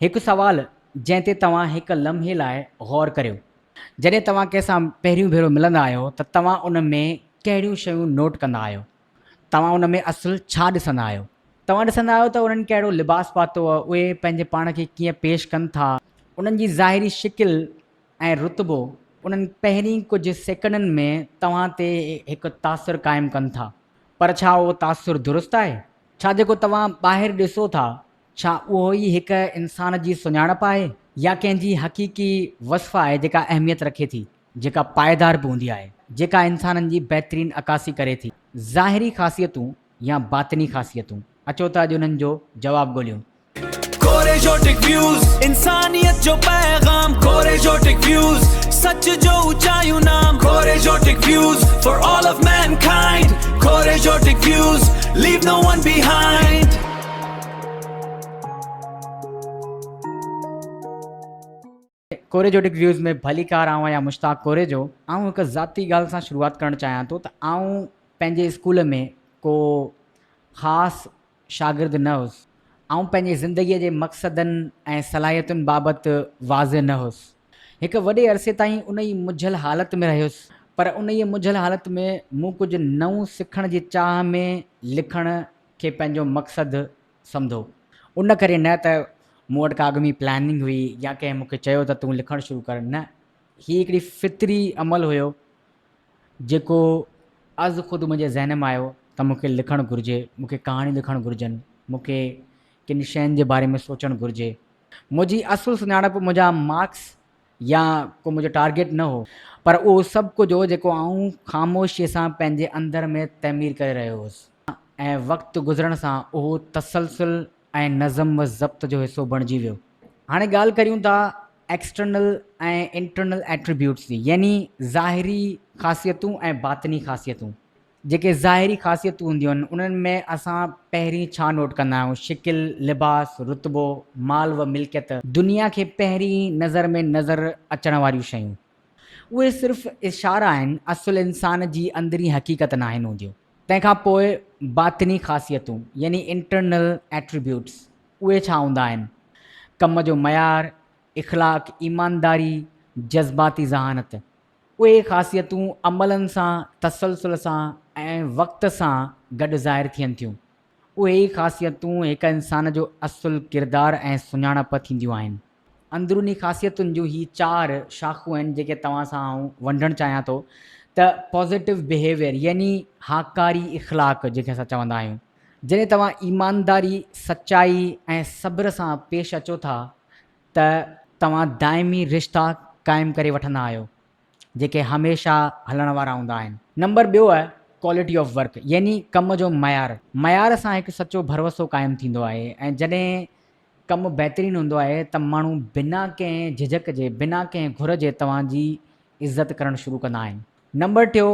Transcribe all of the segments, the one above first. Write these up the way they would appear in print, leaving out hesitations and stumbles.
हिकु सवाल जंहिं ते तव्हां हिकु लम्हे लाइ गौर करियो। जॾहिं तव्हां कंहिंसां पहिरियों भेरो मिलंदा आहियो त तव्हां उन में कहिड़ियूं शयूं नोट कंदा आहियो? तव्हां उन में असुलु छा ॾिसंदा आहियो? तव्हां ॾिसंदा आहियो त उन्हनि कहिड़ो लिबास पातो आहे, उहे पंहिंजे पाण खे कीअं पेश कनि था, उन्हनि जी ज़ाहिरी शिकिल ऐं रुतबो उन्हनि पहिरीं कुझु सेकंडनि में तव्हां ते हिकु तासुरु क़ाइमु कनि था। पर छा उहो तासुरु दुरुस्त आहे? छा जेको तव्हां ॿाहिरि ॾिसो था, छा उहो ई हिकु इंसान जी सुञाणप आहे या कंहिंजी हक़ीक़ी वस्फ़ आहे जेका अहमियत रखे थी, जेका पाइदार बि हूंदी आहे, जेका इंसाननि जी बहितरीन अकासी करे थी? ज़ाहिरी ख़ासियतूं या बातिनी ख़ासियतूं? अचो त अॼु उन्हनि जो जवाबु ॻोल्हियूं। कोरेजोटिक व्यूज, इंसानियत जो पैगाम। कोरेजोटिक व्यूज, सच जो ऊंचाइयों नाम। कोरेजोटिक views for all of mankind. कोरेजोटिक views, leave no one behind. कोरेजोटिक व्यूज़ में भलीकार आऊं या मुश्ताक कोरेजो। आऊं हिकु ज़ाती ॻाल्हि सां शुरूआत करणु चाहियां थो त आऊं पंहिंजे स्कूल में को ख़ासि शागिर्दु न हुउसि। आऊं पंहिंजी ज़िंदगीअ जे मक़सदनि ऐं सलाहियतुनि बाबति वाज़े न हुउसि। हिकु वॾे अरसे ताईं उन ई मुझल हालत में रहियुसि, पर उन ई मुझल हालत में मूं कुझु नऊं सिखण जी चाह में लिखण खे पंहिंजो मक़सदु सम्झो। उन करे न त मूं वटि का अॻु में प्लानिंग हुई या कंहिं मूंखे चयो त तूं लिखणु शुरू कर, न, हीअ हिकिड़ी फितरी अमल हुयो जेको अज़ ख़ुदि मुंहिंजे ज़हन में आयो त मूंखे लिखणु घुरिजे, मूंखे कहाणी लिखणु घुरिजनि, मूंखे किन शयुनि जे बारे में सोचणु घुरिजे। मुंहिंजी असुलु सुञाणप मुंहिंजा मार्क्स या को मुंहिंजो टारगेट न हो, पर उहो सभु कुझु हो जेको आऊं ख़ामोशीअ सां पंहिंजे अंदर में तइमीर करे रहियो हुउसि। ऐं वक़्तु गुज़रण सां उहो तसलसल ऐं नज़म व ज़ब्त जो हिसो बणिजी वियो। हाणे ॻाल्हि करियूं था एक्सटर्नल ऐं इंटरनल एट्रीब्यूट्स जी, यानी ज़ाहिरी ख़ासियतूं ऐं बातिनी ख़ासियतूं। जेके ज़ाहिरी ख़ासियतूं हूंदियूं आहिनि उन्हनि में असां पहिरीं छा नोट कंदा आहियूं? शिकिल, लिबास, रुतबो, माल व मिल्कियत, दुनिया खे पहिरीं नज़र में नज़र अचण वारियूं शयूं। उहे सिर्फ़ु इशारा आहिनि, असुलु इंसान जी अंदरी हक़ीक़त न आहिनि हूंदियूं। तंहिंखां पोइ बातिनी ख़ासियतूं यानी इंटरनल एट्रीब्यूट्स, उहे छा हूंदा आहिनि? कम जो मयार, इख़लाक़, ईमानदारी, जज़्बाती ज़हानत। उहे ख़ासियतूं अमलनि सां, तसलसल सां ऐं वक़्त सां गॾु ज़ाहिर थियनि थियूं। उहे ई ख़ासियतूं हिकु इंसान जो असुलु किरदारु ऐं सुञाणप थींदियूं आहिनि। अंदरूनी ख़ासियतुनि जूं ही 4 शाख़ूं आहिनि जेके तव्हां सां आऊं वंडणु चाहियां थो। त पॉज़िटिव बिहेवियर यानी हाकारी इख़लाक़ जंहिंखे असां चवंदा आहियूं। जॾहिं तव्हां ईमानदारी, सचाई ऐं सब्र सां पेश अचो था त तव्हां दाइमी रिश्ता क़ाइमु करे वठंदा आहियो जेके हमेशह हलण वारा हूंदा आहिनि। नंबर ॿियो आहे क्वालिटी ऑफ वर्क यानी कम जो मयार। मयार सां हिकु सचो भरोसो क़ाइमु थींदो आहे ऐं जॾहिं कमु बहितरीनु हूंदो आहे त माण्हू बिना कंहिं झिझक जे, बिना कंहिं घुर जे तव्हांजी इज़त करणु शुरू कंदा आहिनि। नंबर टियों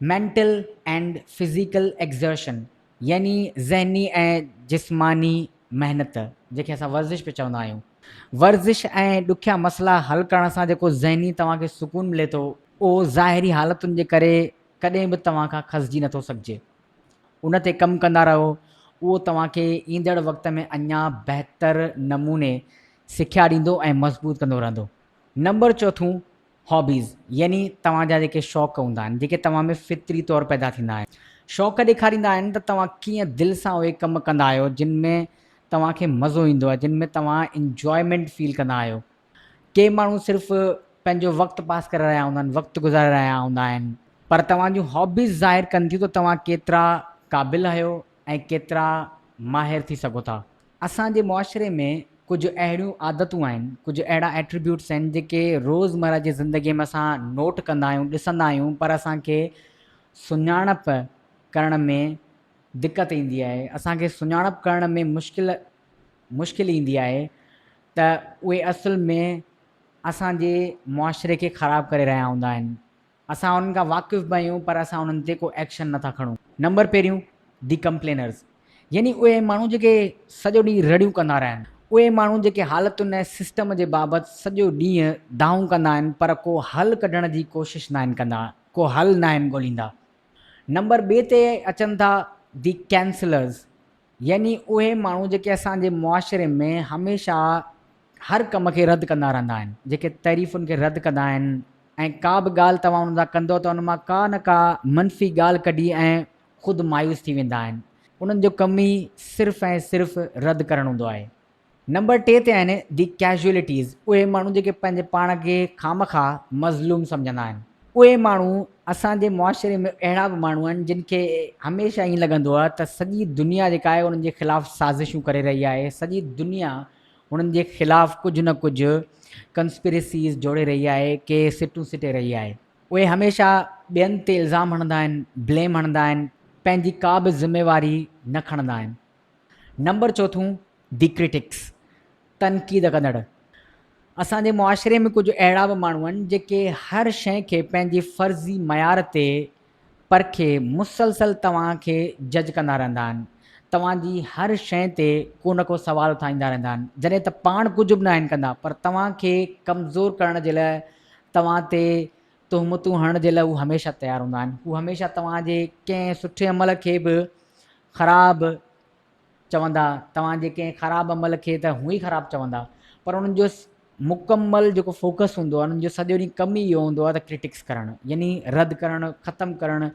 मेंटल एंड फिज़िकल एक्ज़र्शन यानी ज़हनी ऐं जिस्मानी महिनत जेके असां वर्ज़िश पे चवंदा आहियूं। वर्ज़िश ऐं ॾुखिया मसइला हल करण सां जेको ज़हनी तव्हांखे सुकून मिले थो उहो ज़ाहिरी हालतुनि जे करे कॾहिं बि तव्हां खां खसिजी नथो सघिजे। उन ते कमु कंदा रहो, उहो तव्हांखे ईंदड़ वक़्त में अञा बहितर नमूने सिखिया ॾींदो ऐं मज़बूत कंदो रहंदो। नंबर चौथों हॉबीज़ यानी तव्हांजा जेके शौक़ु हूंदा आहिनि जेके तव्हां में फितरी तौरु पैदा थींदा आहिनि। शौक़ु ॾेखारींदा आहिनि त तव्हां कीअं दिलि सां उहे कमु कंदा आहियो जिन में तव्हांखे मज़ो ईंदो आहे, जिन में तव्हां इंजॉयमेंट फील कंदा आहियो। के माण्हू सिर्फ़ु पंहिंजो वक़्तु पास करे रहिया हूंदा आहिनि, वक़्तु गुज़ारे रहिया हूंदा आहिनि, पर तव्हांजूं हॉबीज़ ज़ाहिर कनि थियूं त तव्हां केतिरा क़ाबिल आहियो ऐं केतिरा माहिर थी सघो था। असांजे मुआशिरे में कुझु अहिड़ियूं आदतूं आहिनि, कुझु अहिड़ा एट्रीब्यूट्स आहिनि जेके रोज़मर्रा जी ज़िंदगीअ में असां नोट कंदा आहियूं, ॾिसंदा आहियूं, पर असांखे सुञाणप करण में दिक़त ईंदी आहे, असांखे सुञाणप करण में मुश्किल ईंदी आहे त उहे असुल में असांजे मुआशिरे खे ख़राबु करे रहिया हूंदा आहिनि। असां उन्हनि खां वाक़िफ़ बि आहियूं पर असां उन्हनि ते को एक्शन नथा खणूं। नंबर पहिरियों दी कंप्लेनर्स यानी उहे माण्हू जेके सॼो ॾींहुं रड़ियूं कंदा रहनि, उहे माण्हू जेके हालतुनि ऐं सिस्टम जे बाबति सॼो ॾींहुं दाऊं कंदा आहिनि पर को हल कढण जी कोशिशि न आहिनि कंदा, को हल न आहिनि ॻोल्हींदा। नंबर ॿिए ते अचनि था दी कैंसलर्स यानी उहे माण्हू जेके असांजे मुआशिरे में हमेशह हर कम खे रद्द कंदा रहंदा आहिनि, जेके तारीफ़ुनि खे रद्द कंदा आहिनि ऐं का बि ॻाल्हि तव्हां उन सां कंदो त उन मां का न का मनफ़ी ॻाल्हि कढी ऐं ख़ुदि मायूस थी वेंदा आहिनि। उन्हनि जो कमु ई सिर्फ़ु ऐं सिर्फ़ु रद्द करणु हूंदो आहे। नंबर 2 ते आहिनि दी कैजुअलिटीज़, उहे माण्हू जेके पंहिंजे पाण खे खामखा मज़लूम सम्झंदा आहिनि। उहे माण्हू असांजे मुआशिरे में अहिड़ा बि माण्हू आहिनि जिन खे हमेशह ईअं लॻंदो आहे त सॼी दुनिया जेका आहे उन्हनि जे ख़िलाफ़ु साज़िशूं करे रही आहे, सॼी दुनिया उन्हनि जे ख़िलाफ़ु कुझु न कुझु कंस्पिरेसीज़ जोड़े रही आहे, के सिटूं सिटे रही आहे। उहे हमेशह ॿियनि ते इल्ज़ाम हणंदा आहिनि, ब्लेम हणंदा आहिनि, पंहिंजी का बि ज़िम्मेवारी न खणंदा आहिनि। नंबर 4 दी क्रिटिक्स, तनक़ीद कंदड़। असांजे मुआशिरे में कुझु अहिड़ा बि माण्हू आहिनि जेके हर शइ खे पंहिंजी फ़र्ज़ी मयार ते परखे मुसलसल तव्हांखे जज कंदा रहंदा आहिनि, तव्हांजी हर शइ ते को न को सवाल उथाईंदा रहंदा आहिनि, जॾहिं त पाण कुझु बि न आहिनि कंदा, पर तव्हांखे कमज़ोर करण जे लाइ, तव्हां ते तुहमतूं हणण जे लाइ हू हमेशह तयारु हूंदा आहिनि। हू हमेशह तव्हांजे कंहिं सुठे अमल खे बि ख़राबु चवंदा, तव्हांजे कंहिं ख़राबु अमल खे त हू ई ख़राबु चवंदा, पर उन्हनि जो मुकमल जेको फोकस हूंदो आहे, उन्हनि जो सॼो ॾींहुं कमु ई इहो हूंदो आहे त क्रिटिक्स करणु, यानी रद्द करणु, ख़तमु करणु,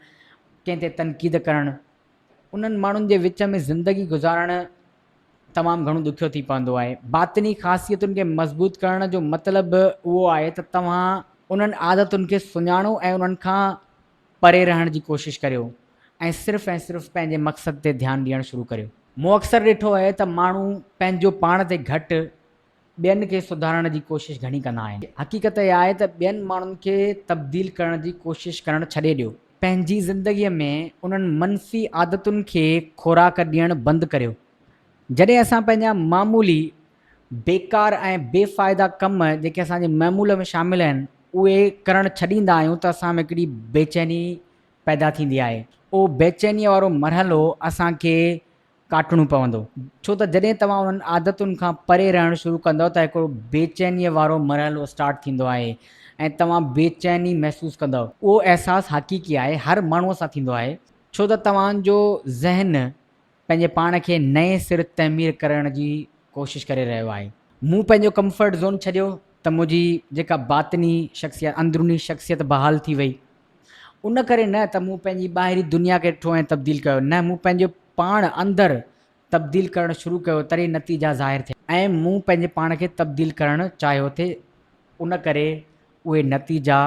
कंहिं ते तनक़ीद करणु। उन्हनि माण्हुनि जे विच में ज़िंदगी गुज़ारणु तमामु घणो ॾुखियो थी पवंदो आहे। बातिनी ख़ासियतुनि खे मज़बूत करण जो मतिलबु उहो आहे त तव्हां उन्हनि आदतुनि खे सुञाणो ऐं उन्हनि खां परे रहण जी कोशिशि करियो ऐं सिर्फ़ु पंहिंजे मक़सद ते ध्यानु ॾियणु शुरू करियो। मूं अक्सर ॾिठो आहे त माण्हू पंहिंजो पाण ते घटि ॿियनि खे सुधारण जी कोशिशि घणी कंदा आहिनि। हक़ीक़त इहा आहे त ॿियनि माण्हुनि खे तब्दील करण जी कोशिशि करणु छॾे ॾियो। पंहिंजी ज़िंदगीअ में उन्हनि मनफ़ी आदतुनि खे ख़ुराक ॾियणु बंदि करियो। जॾहिं असां पंहिंजा मामूली बेकार ऐं बेफ़ाइदा कम जेके असांजे मामूल में शामिल आहिनि उहे करणु छॾींदा आहियूं त असां में हिकिड़ी बेचैनी पैदा थींदी आहे। उहो बेचैनीअ वारो मरहलो असांखे काटणो पवंदो, छो त जॾहिं तव्हां उन्हनि आदतुनि खां परे रहणु शुरू कंदव त हिकिड़ो बेचैनीअ वारो मरहलो स्टार्ट थींदो आहे ऐं तव्हां बेचैनी महसूसु कंदव। उहो अहसासु हक़ीक़ी आहे, हर माण्हूअ सां थींदो आहे, छो त तव्हांजो ज़हन पंहिंजे पाण खे नए सिर तइमीर करण जी कोशिशि करे रहियो आहे। मूं पंहिंजो कंफर्ट ज़ोन छॾियो त मुंहिंजी जेका बातिनी शख़्सियत, अंदरूनी शख़्सियत बहाल थी वई। उन करे न त मूं पंहिंजी ॿाहिरी दुनिया खे ॾिठो ऐं तब्दील कयो, न, मूं पंहिंजो पाण अंदरि तब्दील करणु शुरू कयो, तॾहिं नतीजा ज़ाहिर थिया ऐं मूं पंहिंजे पाण खे तब्दील करणु चाहियो थे, उन करे उहे नतीजा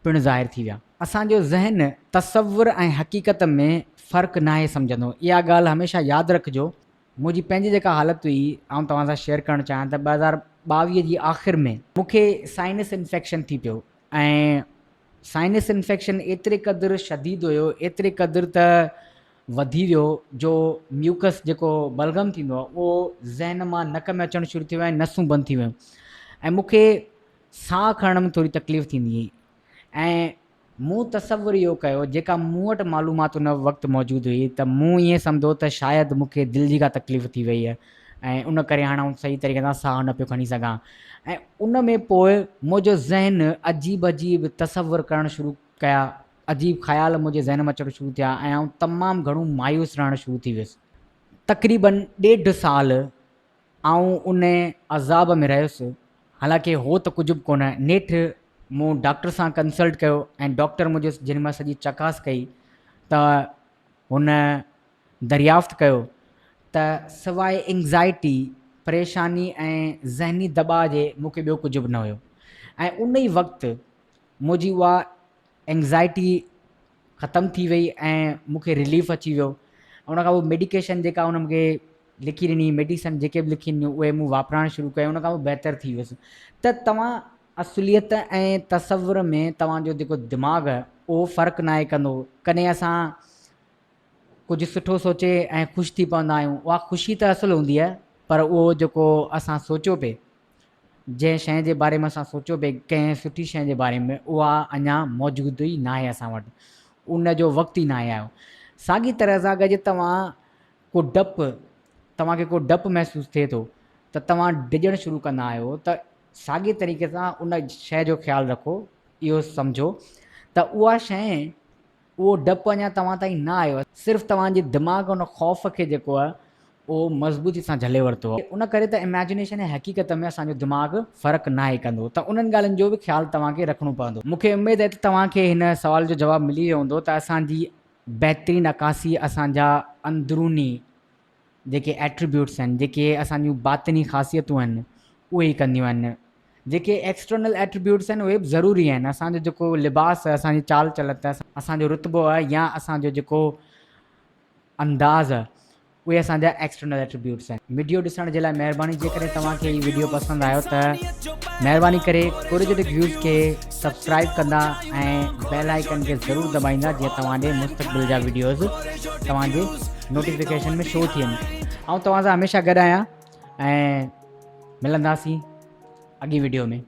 पिणु ज़ाहिर थी विया। असांजो ज़हन तसवुर ऐं हक़ीक़त में फ़र्क़ु नाहे सम्झंदो। इहा ॻाल्हि हमेशह यादि रखिजो। मुंहिंजी पंहिंजी जेका हालत हुई, आउं तव्हां सां शेयर करणु चाहियां त 2022 जी आख़िर में मूंखे साइनस इन्फेक्शन थी पियो ऐं साइनस इन्फेक्शन एतिरे क़दुरु शदीद हुयो, एतिरे क़दुरु त वधी वियो जो म्यूकस जेको बलगम थींदो आहे उहो ज़हन मां नक में अचणु शुरू थी वियो ऐं नसूं बंदि थी वियूं ऐं मूंखे साहु खणण में थोरी तकलीफ़ थींदी हुई। ऐं मूं तसवुरु इहो कयो, जेका मूं वटि मालूमात उन वक़्तु मौजूदु हुई, त मूं ईअं सम्झो त शायदि मूंखे दिलि जी का तकलीफ़ थी वई आहे ऐं उन करे हाणे आउं सही तरीक़े सां साहु न पियो खणी सघां। ऐं उन में पोइ मुंहिंजो ज़हन अजीब अजीब तसवुरु करणु शुरू कया, अजीब ख़्याल मुंहिंजे ज़हन में अचणु शुरू थिया ऐं आउं तमामु घणो मायूस रहणु शुरू थी वियुसि। तक़रीबन 1.5 साल आउं उन अज़ाब में रहियुसि। हालांकि हो त कुझु बि कोन, नेठि मूं डॉक्टर सां कंसल्ट कयो ऐं डॉक्टर मुंहिंजो जॾहिं मां सॼी चकास कई त हुन दरियाफ़्त कयो त सवाइ एंग्ज़ाइटी, परेशानी ऐं ज़हनी दॿाउ जे मूंखे ॿियो कुझु बि न हुयो। ऐं उन ई वक़्तु मुंहिंजी उहा एंग्ज़ाइटी ख़तमु थी वई ऐं मूंखे रिलीफ़ अची वियो। उन खां पोइ मेडिकेशन जेका उन मूंखे लिखी ॾिनी, मेडिसन जेके बि लिखी ॾिनियूं उहे मूं वापराइणु शुरू कयूं, उन खां पोइ बहितर थी वियुसि। त तव्हां असुलियत ऐं तसवुर में तव्हांजो जेको दिमाग़ आहे उहो फ़र्क़ु नाहे कंदो। कॾहिं असां कुझु सुठो सोचे ऐं ख़ुशि थी पवंदा आहियूं, उहा ख़ुशी त असुलु हूंदी आहे, पर उहो जेको असां सोचियो पिए, जंहिं शइ जे बारे में असां सोचियो पिए, कंहिं सुठी शइ जे बारे में, उहा अञा मौजूदु ई नाहे असां वटि, उन जो वक़्तु ई न आयो। साॻी तरह सां गॾु तव्हांखे को डपु महसूसु थिए थो त तव्हां डिॼणु शुरू कंदा आहियो, त साॻी तरीक़े सां उन शइ जो ख़्यालु रखो, इहो सम्झो त उहा शइ, उहो डपु अञा तव्हां ताईं न आयो आहे, सिर्फ़ु तव्हांजे दिमाग़ उन ख़ौफ़ खे जेको आहे उहो मज़बूती सां झले वरितो आहे। उन करे त इमेजिनेशन ऐं हक़ीक़त में असांजो दिमाग़ फ़र्क़ु नाहे कंदो, त उन्हनि ॻाल्हियुनि जो बि ख़्यालु तव्हांखे रखिणो पवंदो। मूंखे उमेद आहे त तव्हांखे हिन सवाल जो जवाबु मिली वियो हूंदो त असांजी बहितरीनु अकासी असांजा अंदरूनी जेके एट्रीब्यूट्स आहिनि, जेके असांजूं बातिनी ख़ासियतूं आहिनि, उहे ई कंदियूं आहिनि। जेके एक्सटर्नल एट्रीब्यूट्स आहिनि उहे बि ज़रूरी आहिनि। असांजो जेको लिबास आहे, असांजी चाल चलत आहे, असांजो रुतबो आहे, या असांजो जेको अंदाज़ आहे, उहे असांजा एक्सटर्नल एट्रीब्यूट्स आहिनि। वीडियो ॾिसण जे लाइ महिरबानी। जेकॾहिं तव्हांखे हीउ वीडियो पसंदि आयो त महिरबानी करे कोरेजोटिक व्यूज़ खे सब्सक्राइब कंदा ऐं बेल आइकन खे ज़रूरु दॿाईंदा, जीअं तव्हांजे मुस्तक़बिल जा वीडियोज़ तव्हांजे नोटिफिकेशन में शो थियनि। ऐं तव्हां सां हमेशह गॾु आहियां ऐं मिलंदासीं अॻी वीडियो में।